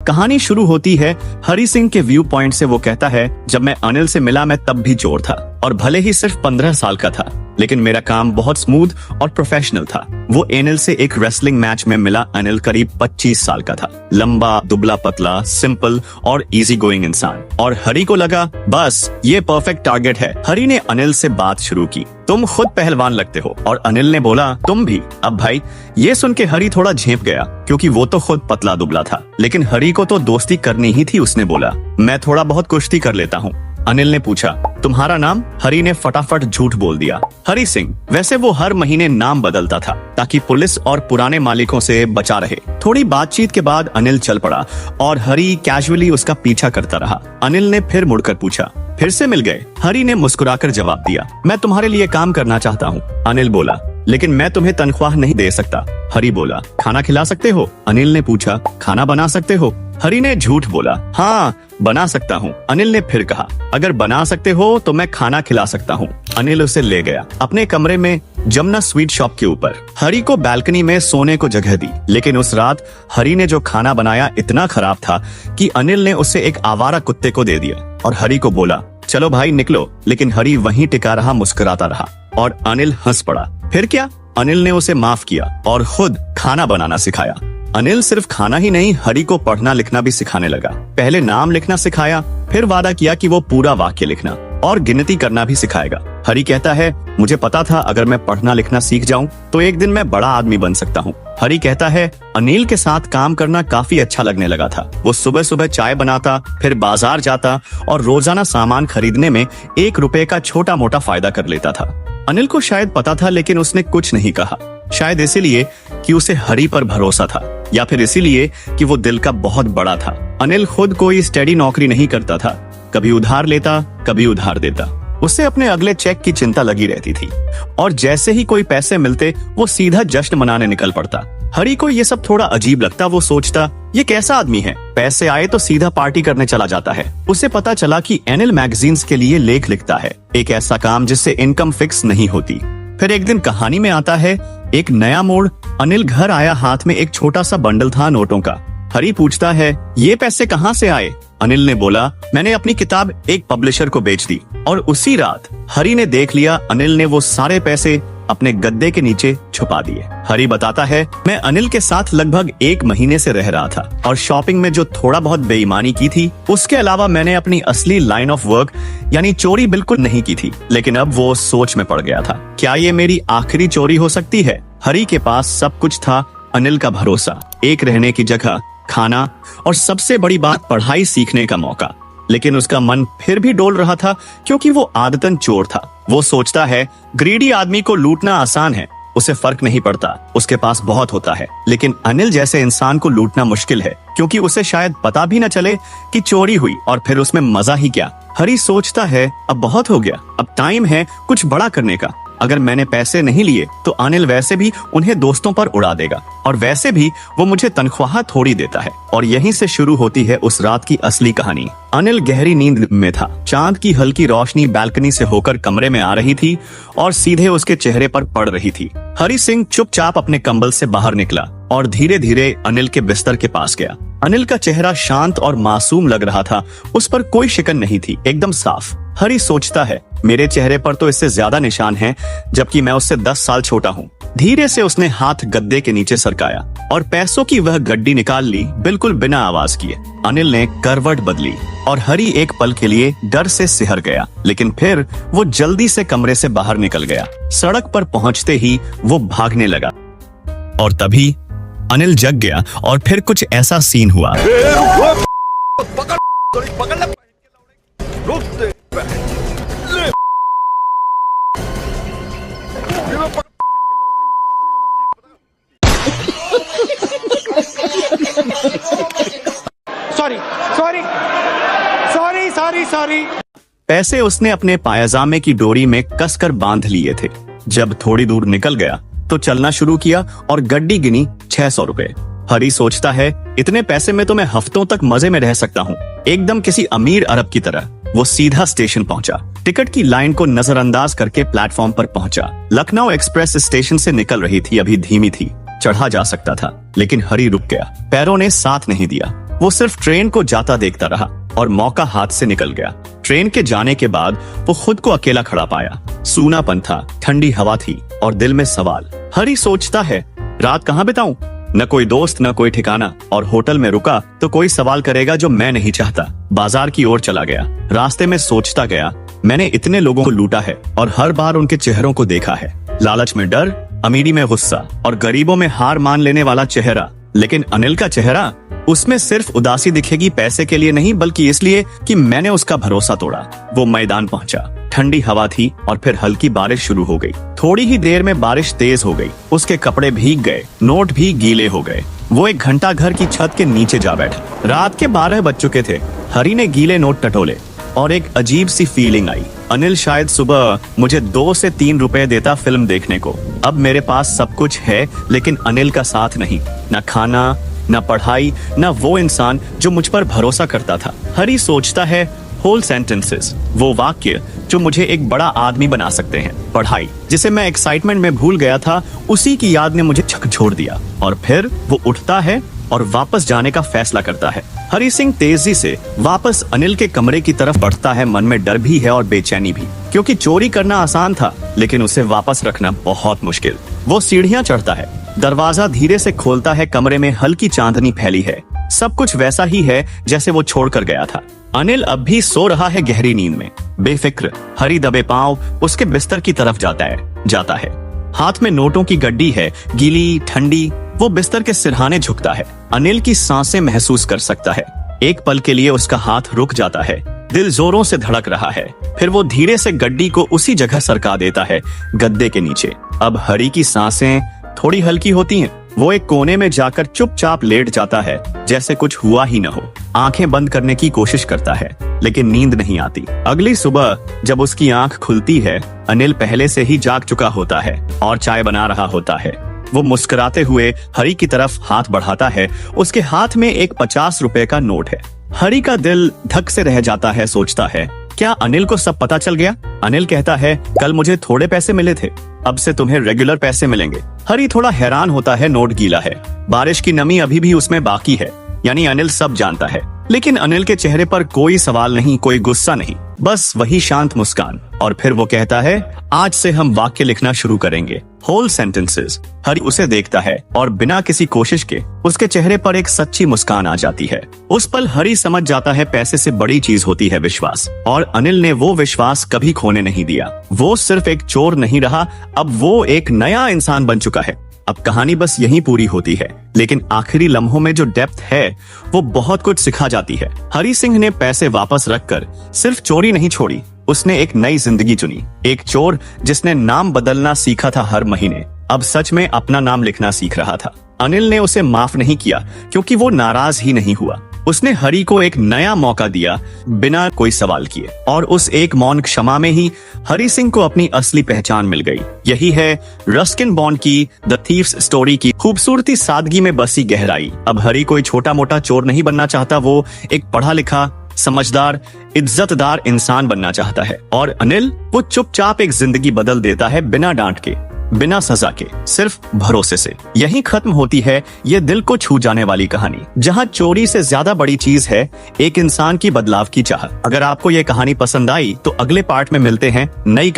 कहानी शुरू होती है हरी सिंह के व्यू पॉइंट से। वो कहता है, जब मैं अनिल से मिला मैं तब भी चोर था और भले ही सिर्फ 15 साल का था, लेकिन मेरा काम बहुत स्मूथ और प्रोफेशनल था। वो अनिल से एक रेसलिंग मैच में मिला। अनिल करीब 25 साल का था, लंबा, दुबला पतला, सिंपल और इजी गोइंग इंसान। और हरी को लगा बस ये परफेक्ट टारगेट है। हरी ने अनिल से बात शुरू की, तुम खुद पहलवान लगते हो। और अनिल ने बोला, तुम भी। अब भाई ये सुन के हरी थोड़ा झेप गया, क्योंकि वो तो खुद पतला दुबला था, लेकिन हरी को तो दोस्ती करनी ही थी। उसने बोला, मैं थोड़ा बहुत कुश्ती कर लेता हूँ। अनिल ने पूछा, तुम्हारा नाम? हरी ने फटाफट झूठ बोल दिया, हरी सिंह। वैसे वो हर महीने नाम बदलता था ताकि पुलिस और पुराने मालिकों से बचा रहे। थोड़ी बातचीत के बाद अनिल चल पड़ा और हरी कैजुअली उसका पीछा करता रहा। अनिल ने फिर मुड़कर पूछा, फिर से मिल गए? हरी ने मुस्कुराकर जवाब दिया, मैं तुम्हारे लिए काम करना चाहता हूँ। अनिल बोला, लेकिन मैं तुम्हें तनख्वाह नहीं दे सकता। हरी बोला, खाना खिला सकते हो? अनिल ने पूछा, खाना बना सकते हो? हरी ने झूठ बोला, हाँ बना सकता हूँ। अनिल ने फिर कहा, अगर बना सकते हो तो मैं खाना खिला सकता हूँ। अनिल उसे ले गया अपने कमरे में जमुना स्वीट शॉप के ऊपर। हरी को बालकनी में सोने को जगह दी, लेकिन उस रात हरी ने जो खाना बनाया इतना खराब था कि अनिल ने उसे एक आवारा कुत्ते को दे दिया और हरी को बोला, चलो भाई निकलो। लेकिन हरी वहीं टिका रहा, मुस्कुराता रहा और अनिल हंस पड़ा। फिर क्या? अनिल ने उसे माफ किया और खुद खाना बनाना सिखाया। अनिल सिर्फ खाना ही नहीं, हरी को पढ़ना लिखना भी सिखाने लगा। पहले नाम लिखना सिखाया, फिर वादा किया कि वो पूरा वाक्य लिखना और गिनती करना भी सिखाएगा। हरी कहता है, मुझे पता था अगर मैं पढ़ना लिखना सीख जाऊं तो एक दिन मैं बड़ा आदमी बन सकता हूं। हरी कहता है, अनिल के साथ काम करना काफी अच्छा लगने लगा था। वो सुबह सुबह चाय बनाता, फिर बाजार जाता और रोजाना सामान खरीदने में 1 रुपए का छोटा मोटा फायदा कर लेता था। अनिल को शायद पता था, लेकिन उसने कुछ नहीं कहा। शायद इसीलिए कि उसे हरी पर भरोसा था, या फिर इसीलिए कि वो दिल का बहुत बड़ा था। अनिल खुद कोई स्टेडी नौकरी नहीं करता था, कभी उधार लेता, कभी उधार देता। उसे अपने अगले चेक की चिंता लगी रहती थी और जैसे ही कोई पैसे मिलते वो सीधा जश्न मनाने निकल पड़ता। हरी को ये सब थोड़ा अजीब लगता। वो सोचता, ये कैसा आदमी है, पैसे आए तो सीधा पार्टी करने चला जाता है। उसे पता चला कि एनिल मैगजीन्स के लिए लेख लिखता है, एक ऐसा काम जिससे इनकम फिक्स नहीं होती। फिर एक दिन कहानी में आता है एक नया मोड़। अनिल घर आया, हाथ में एक छोटा सा बंडल था नोटों का। हरी पूछता है, ये पैसे कहाँ से आए? अनिल ने बोला, मैंने अपनी किताब एक पब्लिशर को बेच दी। और उसी रात हरी ने देख लिया, अनिल ने वो सारे पैसे अपने गद्दे के नीचे छुपा दिए। हरी बताता है, मैं अनिल के साथ लगभग 1 महीने से रह रहा था और शॉपिंग में जो थोड़ा बहुत बेईमानी की थी, उसके अलावा मैंने अपनी असली लाइन ऑफ वर्क यानी चोरी बिल्कुल नहीं की थी। लेकिन अब वो सोच में पड़ गया था, क्या ये मेरी आखिरी चोरी हो सकती है? हरी के पास सब कुछ था, अनिल का भरोसा, एक रहने की जगह, खाना और सबसे बड़ी बात पढ़ाई सीखने का मौका। लेकिन उसका मन फिर भी डोल रहा था, क्योंकि वो आदतन चोर था। वो सोचता है, ग्रीडी आदमी को लूटना आसान है, उसे फर्क नहीं पड़ता, उसके पास बहुत होता है। लेकिन अनिल जैसे इंसान को लूटना मुश्किल है, क्योंकि उसे शायद पता भी न चले कि चोरी हुई और फिर उसमें मजा ही क्या। हरी सोचता है, अब बहुत हो गया, अब टाइम है कुछ बड़ा करने का। अगर मैंने पैसे नहीं लिए तो अनिल वैसे भी उन्हें दोस्तों पर उड़ा देगा और वैसे भी वो मुझे तनख्वाह थोड़ी देता है। और यहीं से शुरू होती है उस रात की असली कहानी। अनिल गहरी नींद में था। चांद की हल्की रोशनी बालकनी से होकर कमरे में आ रही थी और सीधे उसके चेहरे पर पड़ रही थी। हरी सिंह चुपचाप अपने कंबल से बाहर निकला और धीरे धीरे अनिल के बिस्तर के पास गया। अनिल का चेहरा शांत और मासूम लग रहा था, उस पर कोई शिकन नहीं थी, एकदम साफ। हरी सोचता है, मेरे चेहरे पर तो इससे ज्यादा निशान हैं, जबकि मैं उससे 10 साल छोटा हूँ। धीरे से उसने हाथ गद्दे के नीचे सरकाया और पैसों की वह गड्डी निकाल ली, बिल्कुल बिना आवाज किए। अनिल ने करवट बदली और हरी एक पल के लिए डर से सिहर गया, लेकिन फिर वो जल्दी से कमरे से बाहर निकल गया। सड़क पर पहुंचते ही वो भागने लगा और तभी अनिल जग गया और फिर कुछ ऐसा सीन हुआ। सॉरी। पैसे उसने अपने पायजामे की डोरी में कसकर बांध लिए थे। जब थोड़ी दूर निकल गया तो चलना शुरू किया और गड्डी गिनी 600 रुपए। हरी सोचता है, इतने पैसे में तो मैं हफ्तों तक मजे में रह सकता हूँ, एकदम किसी अमीर अरब की तरह। वो सीधा स्टेशन पहुंचा, टिकट की लाइन को नजरअंदाज करके प्लेटफॉर्म पर पहुंचा। लखनऊ एक्सप्रेस स्टेशन से निकल रही थी, अभी धीमी थी, चढ़ा जा सकता था, लेकिन हरी रुक गया। पैरों ने साथ नहीं दिया। वो सिर्फ ट्रेन को जाता देखता रहा और मौका हाथ से निकल गया। ट्रेन के जाने के बाद वो खुद को अकेला खड़ा पाया। सूनापन था, ठंडी हवा थी और दिल में सवाल। हरी सोचता है, रात कहाँ बिताऊं? न कोई दोस्त, न कोई ठिकाना, और होटल में रुका तो कोई सवाल करेगा जो मैं नहीं चाहता। बाजार की ओर चला गया। रास्ते में सोचता गया, मैंने इतने लोगों को लूटा है और हर बार उनके चेहरों को देखा है। लालच में डर, अमीरी में गुस्सा और गरीबों में हार मान लेने वाला चेहरा। लेकिन अनिल का चेहरा, उसमें सिर्फ उदासी दिखेगी, पैसे के लिए नहीं बल्कि इसलिए कि मैंने उसका भरोसा तोड़ा। वो मैदान पहुंचा। ठंडी हवा थी और फिर हल्की बारिश शुरू हो गई। थोड़ी ही देर में बारिश तेज हो गई। उसके कपड़े भीग गए, नोट भी गीले हो गए। वो एक घंटा घर की छत के नीचे जा बैठा। रात के 12 बज चुके थे। हरी ने गीले नोट टटोले और एक अजीब सी फीलिंग आई। अनिल शायद सुबह मुझे 2 से 3 रुपए देता फिल्म देखने को। अब मेरे पास सब कुछ है लेकिन अनिल का साथ नहीं। न खाना, न पढ़ाई, न वो इंसान जो मुझ पर भरोसा करता था। हरी सोचता है, होल सेंटेंसेस, वो वाक्य जो मुझे एक बड़ा आदमी बना सकते हैं। पढ़ाई, जिसे मैं एक्साइटमेंट में भूल गया था, उसी की याद ने मुझे झकझोर दिया। और फिर वो उठता है और वापस जाने का फैसला करता है। हरी सिंह तेजी से वापस अनिल के कमरे की तरफ बढ़ता है। मन में डर भी है और बेचैनी भी, क्योंकि चोरी करना आसान था लेकिन उसे वापस रखना बहुत मुश्किल। वो सीढ़ियां चढ़ता है, दरवाजा धीरे से खोलता है। कमरे में हल्की चांदनी फैली है। सब कुछ वैसा ही है जैसे वो छोड़कर गया था। अनिल अब भी सो रहा है गहरी नींद में, बेफिक्र। हरी दबे पांव उसके बिस्तर की तरफ जाता है। हाथ में नोटों की गड्डी है, गीली, ठंडी। वो बिस्तर के सिरहाने झुकता है। अनिल की सांसें महसूस कर सकता है। एक पल के लिए उसका हाथ रुक जाता है। दिल जोरों से धड़क रहा है। फिर वो धीरे से गड्डी को उसी जगह सरका देता है, गद्दे के नीचे। अब हरी की सांसें थोड़ी हल्की होती हैं। वो एक कोने में जाकर चुपचाप लेट जाता है, जैसे कुछ हुआ ही न हो। आंखें बंद करने की कोशिश करता है लेकिन नींद नहीं आती। अगली सुबह जब उसकी आंख खुलती है, अनिल पहले से ही जाग चुका होता है और चाय बना रहा होता है। वो मुस्कुराते हुए हरी की तरफ हाथ बढ़ाता है। उसके हाथ में एक 50 रुपए का नोट है। हरी का दिल धक से रह जाता है। सोचता है, क्या अनिल को सब पता चल गया? अनिल कहता है, कल मुझे थोड़े पैसे मिले थे, अब से तुम्हें रेगुलर पैसे मिलेंगे। हरी थोड़ा हैरान होता है। नोट गीला है, बारिश की नमी अभी भी उसमें बाकी है, यानी अनिल सब जानता है। लेकिन अनिल के चेहरे पर कोई सवाल नहीं, कोई गुस्सा नहीं, बस वही शांत मुस्कान। और फिर वो कहता है, आज से हम वाक्य लिखना शुरू करेंगे, होल सेंटेंसेस। हरी उसे देखता है और बिना किसी कोशिश के उसके चेहरे पर एक सच्ची मुस्कान आ जाती है। उस पल हरी समझ जाता है, पैसे से बड़ी चीज होती है विश्वास। और अनिल ने वो विश्वास कभी खोने नहीं दिया। वो सिर्फ एक चोर नहीं रहा, अब वो एक नया इंसान बन चुका है। अब कहानी बस यहीं पूरी होती है, लेकिन आखिरी लम्हों में जो डेप्थ है वो बहुत कुछ सिखा जाती है। हरी सिंह ने पैसे वापस रखकर सिर्फ चोरी नहीं छोड़ी, उसने एक नई जिंदगी चुनी। एक चोर जिसने नाम बदलना सीखा था हर महीने, अब सच में अपना नाम लिखना सीख रहा था। अनिल ने उसे माफ नहीं किया क्योंकि वो नाराज ही नहीं हुआ। उसने हरी को एक नया मौका दिया बिना कोई सवाल किए। और उस एक मौन क्षमा में ही हरी सिंह को अपनी असली पहचान मिल गई। यही है रस्किन बॉन्ड की द थीव्स स्टोरी की खूबसूरती, सादगी में बसी गहराई। अब हरी कोई छोटा मोटा चोर नहीं बनना चाहता, वो एक पढ़ा लिखा, समझदार, इज्जतदार इंसान बनना चाहता है। और अनिल, वो चुपचाप एक जिंदगी बदल देता है, बिना डांट के, बिना सजा के, सिर्फ भरोसे से। यही खत्म होती है ये दिल को छू जाने वाली कहानी, जहां चोरी से ज्यादा बड़ी चीज है एक इंसान की बदलाव की चाहत। अगर आपको ये कहानी पसंद आई तो अगले पार्ट में मिलते हैं नई कहानी।